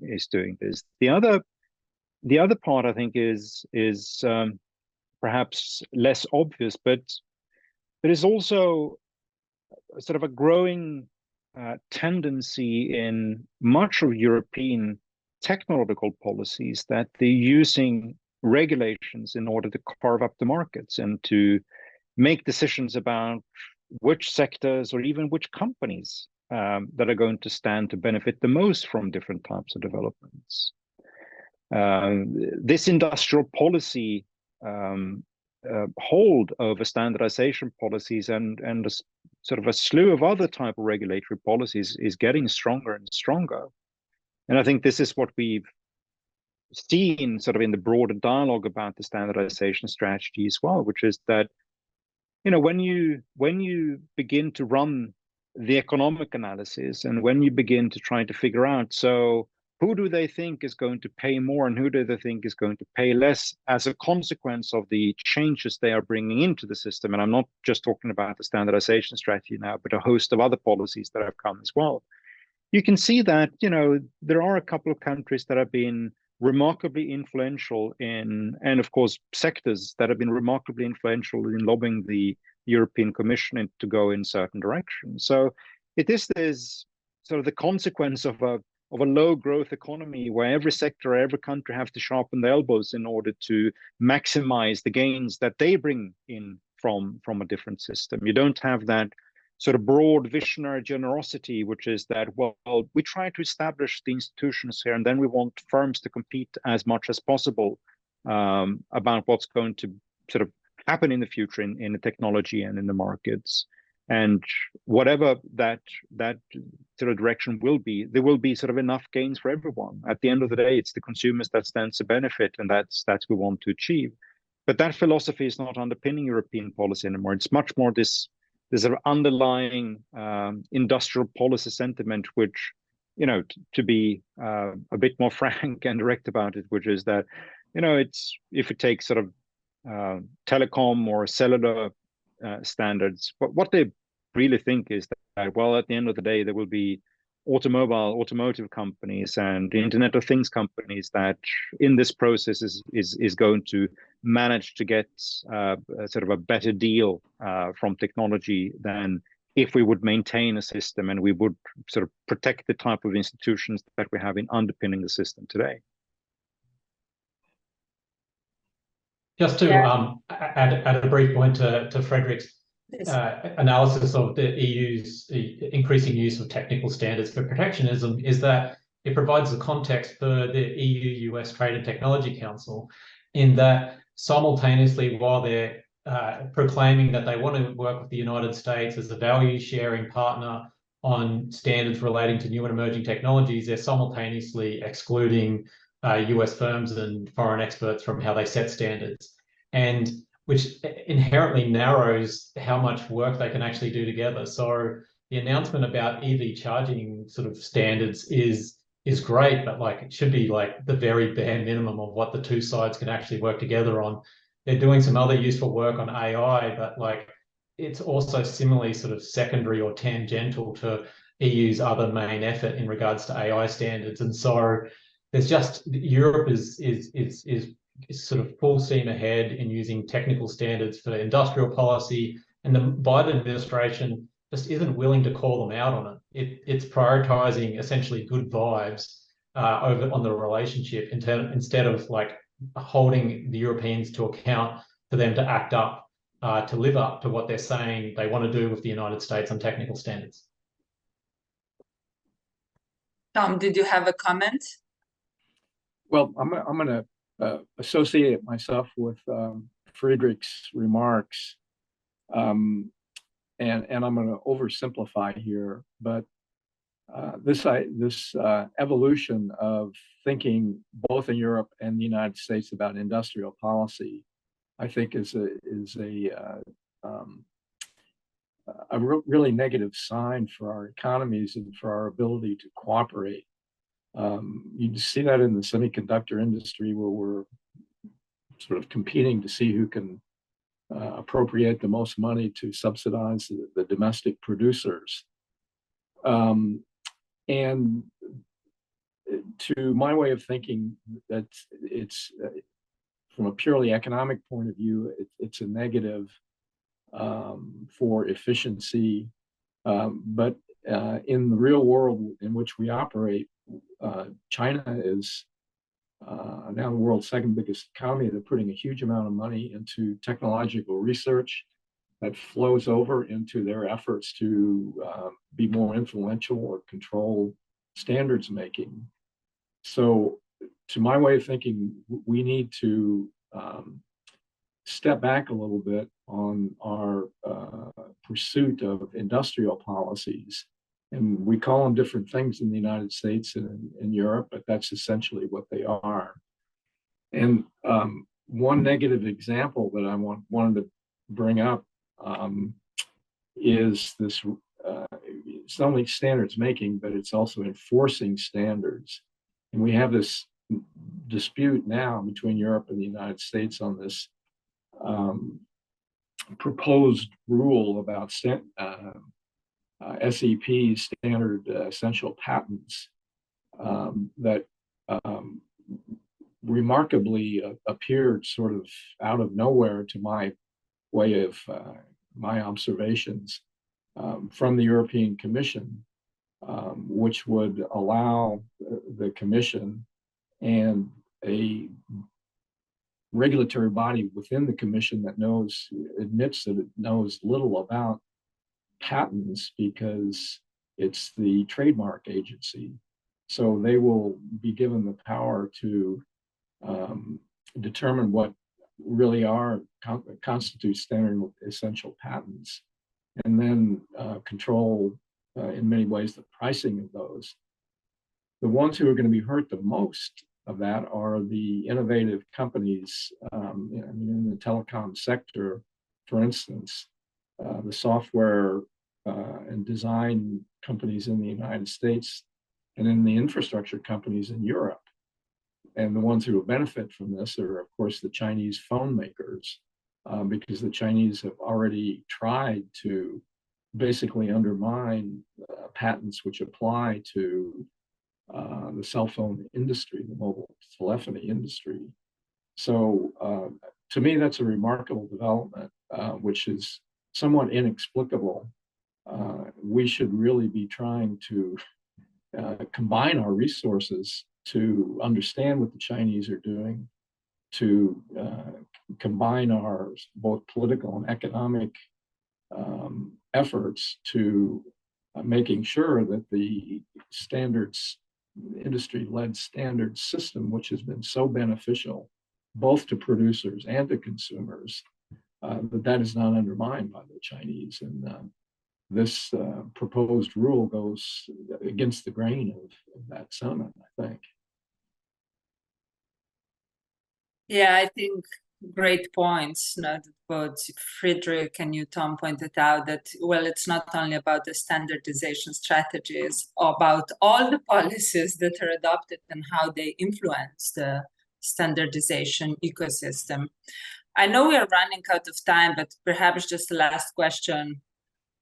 this. The other part I think is perhaps less obvious, but there is also sort of a growing tendency in much of European technological policies that they're using regulations in order to carve up the markets and to make decisions about which sectors or even which companies that are going to stand to benefit the most from different types of developments. This industrial policy hold over standardization policies and a, sort of a slew of other type of regulatory policies is getting stronger and stronger. And I think this is what we've seen sort of in the broader dialogue about the standardization strategy as well, which is that, you know, when you begin to run the economic analysis and when you begin to try to figure out, so who do they think is going to pay more and who do they think is going to pay less as a consequence of the changes they are bringing into the system? And I'm not just talking about the standardization strategy now, but a host of other policies that have come as well. You can see that, you know, there are a couple of countries that have been remarkably influential in, and of course, sectors that have been remarkably influential in lobbying the European Commission to go in certain directions. So it is sort of the consequence of a low growth economy where every sector, every country have to sharpen their elbows in order to maximize the gains that they bring in from a different system. You don't have that sort of broad visionary generosity, which is that, well, we try to establish the institutions here, and then we want firms to compete as much as possible about what's going to sort of happen in the future in the technology and in the markets. And whatever that sort of direction will be, there will be sort of enough gains for everyone. At the end of the day, it's the consumers that stands to benefit, and that's what we want to achieve. But that philosophy is not underpinning European policy anymore. It's much more this sort of underlying industrial policy sentiment, which, you know, to be a bit more frank and direct about it, which is that, you know, it's, if it takes sort of telecom or cellular standards, but what they really think is that, well, at the end of the day, there will be automotive companies and the Internet of Things companies that in this process is going to manage to get sort of a better deal from technology than if we would maintain a system and we would sort of protect the type of institutions that we have in underpinning the system today. Just to add a brief point to Frederick's analysis of the EU's increasing use of technical standards for protectionism, is that it provides the context for the EU-US Trade and Technology Council, in that simultaneously, while they're proclaiming that they want to work with the United States as a value-sharing partner on standards relating to new and emerging technologies, they're simultaneously excluding US firms and foreign experts from how they set standards, and which inherently narrows how much work they can actually do together. So the announcement about EV charging sort of standards is great, but like it should be like the very bare minimum of what the two sides can actually work together on. They're doing some other useful work on AI, but like it's also similarly sort of secondary or tangential to EU's other main effort in regards to AI standards. And so there's just, Europe is sort of full steam ahead in using technical standards for industrial policy, and the Biden administration just isn't willing to call them out on it. It's prioritizing essentially good vibes over on the relationship instead of like holding the Europeans to account for them to act up, to live up to what they're saying they want to do with the United States on technical standards. Tom, did you have a comment? Well, I'm going to associate myself with Friedrich's remarks, and I'm going to oversimplify here, but this evolution of thinking both in Europe and the United States about industrial policy, I think, is a really negative sign for our economies and for our ability to cooperate. You see that in the semiconductor industry, where we're sort of competing to see who can appropriate the most money to subsidize the domestic producers. And to my way of thinking, that it's from a purely economic point of view, it's a negative for efficiency. But in the real world in which we operate, China is now the world's second biggest economy. They're putting a huge amount of money into technological research that flows over into their efforts to be more influential or control standards making. So, to my way of thinking, we need to step back a little bit on our pursuit of industrial policies. And we call them different things in the United States and in Europe, but that's essentially what they are. And one negative example that I wanted to bring up is this, it's not only standards making, but it's also enforcing standards. And we have this dispute now between Europe and the United States on this proposed rule about SEP, standard essential patents, that remarkably appeared sort of out of nowhere to my way of my observations from the European Commission, which would allow the Commission and a regulatory body within the Commission that admits that it knows little about patents, because it's the trademark agency. So they will be given the power to determine what really constitute standard essential patents, and then control in many ways the pricing of those. The ones who are going to be hurt the most of that are the innovative companies in the telecom sector, for instance, the software and design companies in the United States, and in the infrastructure companies in Europe. And the ones who will benefit from this are, of course, the Chinese phone makers, because the Chinese have already tried to basically undermine patents which apply to the cell phone industry, the mobile telephony industry. So to me, that's a remarkable development, which is somewhat inexplicable. We should really be trying to combine our resources to understand what the Chinese are doing, to combine our both political and economic efforts to making sure that the standards, industry-led standards system, which has been so beneficial both to producers and to consumers, that is not undermined by the Chinese. And this proposed rule goes against the grain of that sentiment, I think. Yeah, I think great points. Both Friedrich and you, Tom, pointed out that, well, it's not only about the standardization strategies, about all the policies that are adopted and how they influence the standardization ecosystem. I know we are running out of time, but perhaps just the last question,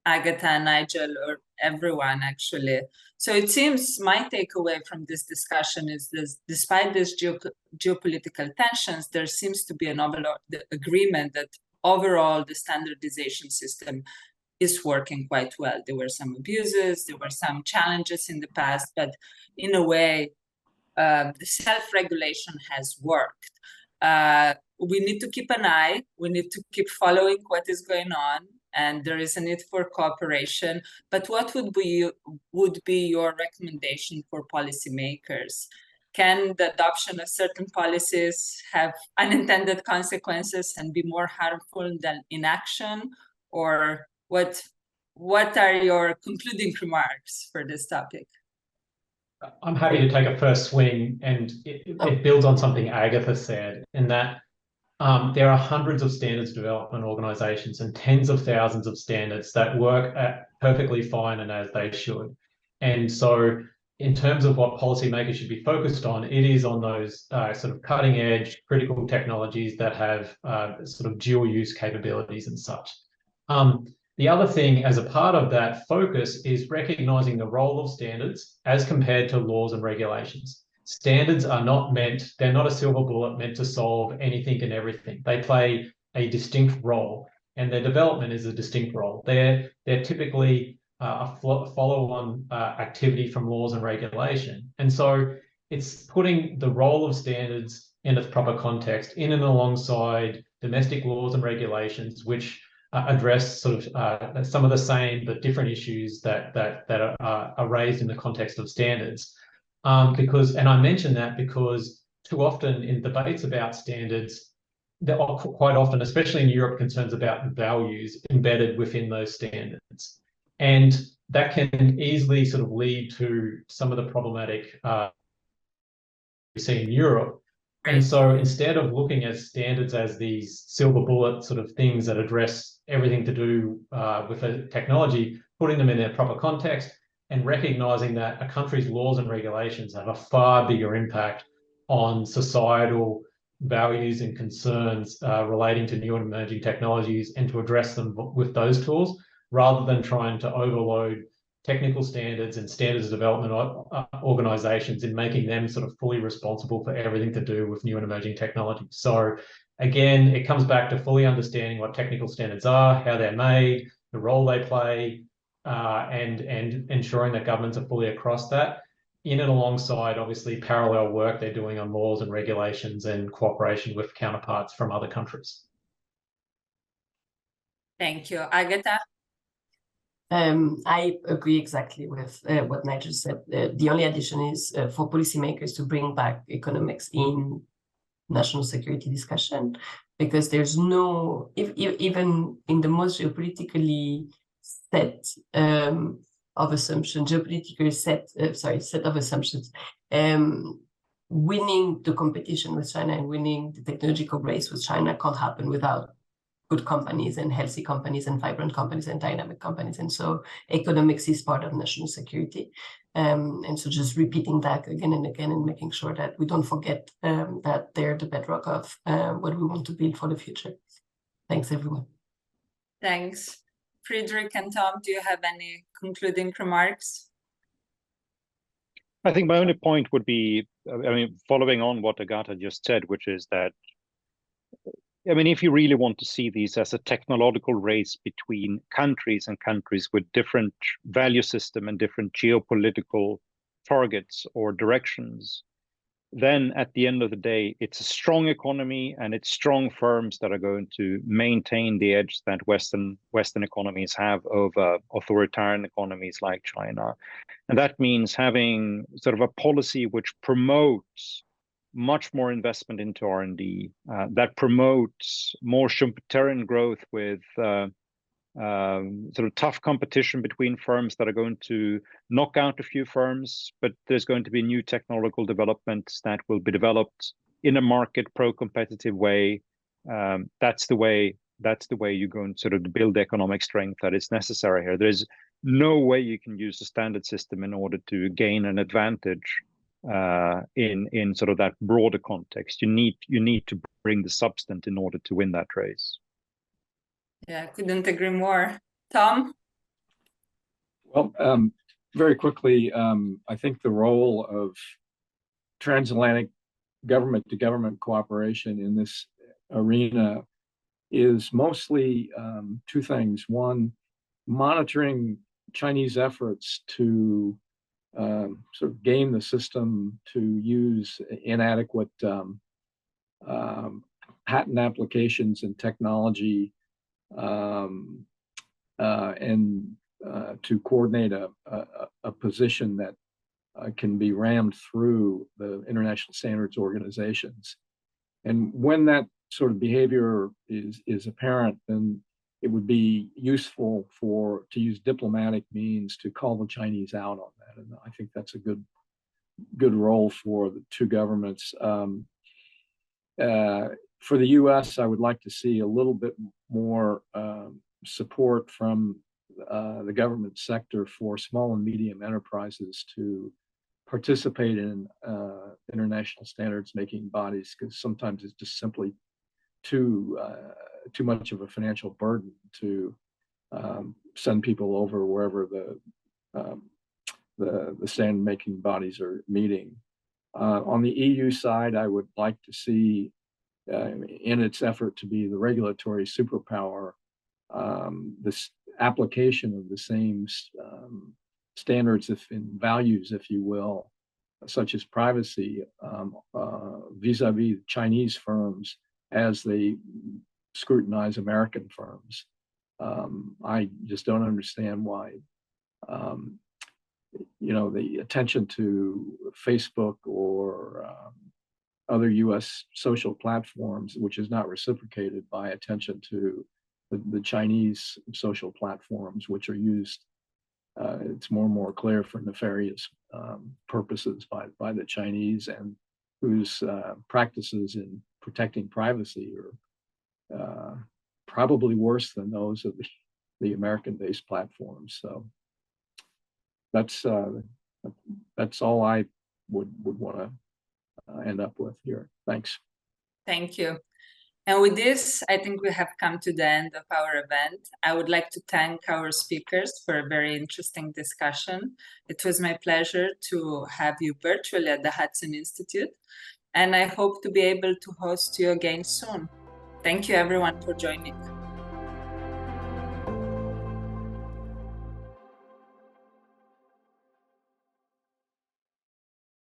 Agatha, Nigel, or everyone actually. So it seems my takeaway from this discussion is this: despite these geopolitical tensions, there seems to be an overall agreement that overall the standardization system is working quite well. There were some abuses, there were some challenges in the past, but in a way, the self-regulation has worked. We need to keep an eye. We need to keep following what is going on, and there is a need for cooperation. But what would be your recommendation for policymakers? Can the adoption of certain policies have unintended consequences and be more harmful than inaction? Or what are your concluding remarks for this topic? I'm happy to take a first swing, and it builds on something Agatha said, in that there are hundreds of standards development organizations and tens of thousands of standards that work perfectly fine and as they should. And so in terms of what policymakers should be focused on, it is on those sort of cutting edge critical technologies that have sort of dual use capabilities and such. The other thing as a part of that focus is recognizing the role of standards as compared to laws and regulations. Standards are not meant, they're not a silver bullet meant to solve anything and everything. They play a distinct role, and their development is a distinct role. They're typically a follow-on activity from laws and regulation. And so it's putting the role of standards in its proper context, in and alongside domestic laws and regulations, which address sort of some of the same but different issues that are raised in the context of standards. And I mention that because too often in debates about standards, there are quite often, especially in Europe, concerns about values embedded within those standards. And that can easily sort of lead to some of the problematic we see in Europe. And so instead of looking at standards as these silver bullet sort of things that address everything to do with a technology, putting them in their proper context and recognizing that a country's laws and regulations have a far bigger impact on societal values and concerns relating to new and emerging technologies, and to address them with those tools, rather than trying to overload technical standards and standards development organizations in making them sort of fully responsible for everything to do with new and emerging technology. So again, it comes back to fully understanding what technical standards are, how they're made, the role they play, and ensuring that governments are fully across that, in and alongside obviously parallel work they're doing on laws and regulations and cooperation with counterparts from other countries. Thank you. Agatha? I agree exactly with what Nigel said. The only addition is for policymakers to bring back economics in national security discussion, because there's no, even in the most geopolitically set of assumptions, set of assumptions, winning the competition with China and winning the technological race with China can't happen without good companies and healthy companies and vibrant companies and dynamic companies. And so economics is part of national security. And so just repeating that again and again and making sure that we don't forget that they're the bedrock of what we want to build for the future. Thanks, everyone. Thanks. Friedrich and Tom, do you have any concluding remarks? I think my only point would be, following on what Agatha just said, which is that, if you really want to see these as a technological race between countries and countries with different value system and different geopolitical targets or directions, then at the end of the day, it's a strong economy and it's strong firms that are going to maintain the edge that Western economies have over authoritarian economies like China. And that means having sort of a policy which promotes much more investment into R&D, that promotes more Schumpeterian growth with sort of tough competition between firms that are going to knock out a few firms, but there's going to be new technological developments that will be developed in a market pro-competitive way. That's the way you're going to sort of build the economic strength that is necessary here. There's no way you can use the standard system in order to gain an advantage in sort of that broader context. You need to bring the substance in order to win that race. Yeah, I couldn't agree more. Tom? Well, very quickly, I think the role of transatlantic government-to-government cooperation in this arena is mostly two things. One, monitoring Chinese efforts to sort of game the system to use inadequate patent applications and technology and to coordinate a position that can be rammed through the international standards organizations. And when that sort of behavior is apparent, then it would be useful to use diplomatic means to call the Chinese out on that. And I think that's a good role for the two governments. For the U.S., I would like to see a little bit more support from the government sector for small and medium enterprises to participate in international standards making bodies, because sometimes it's just simply too much of a financial burden to send people over wherever the standard making bodies are meeting. On the EU side, I would like to see, in its effort to be the regulatory superpower, this application of the same standards and values, if you will, such as privacy, vis-a-vis Chinese firms as they scrutinize American firms. I just don't understand why, the attention to Facebook or other US social platforms, which is not reciprocated by attention to the Chinese social platforms, which are used, it's more and more clear, for nefarious purposes by the Chinese, and whose practices in protecting privacy are probably worse than those of the American-based platforms. So that's all I would want to end up with here. Thanks. Thank you. And with this, I think we have come to the end of our event. I would like to thank our speakers for a very interesting discussion. It was my pleasure to have you virtually at the Hudson Institute, and I hope to be able to host you again soon. Thank you, everyone, for joining.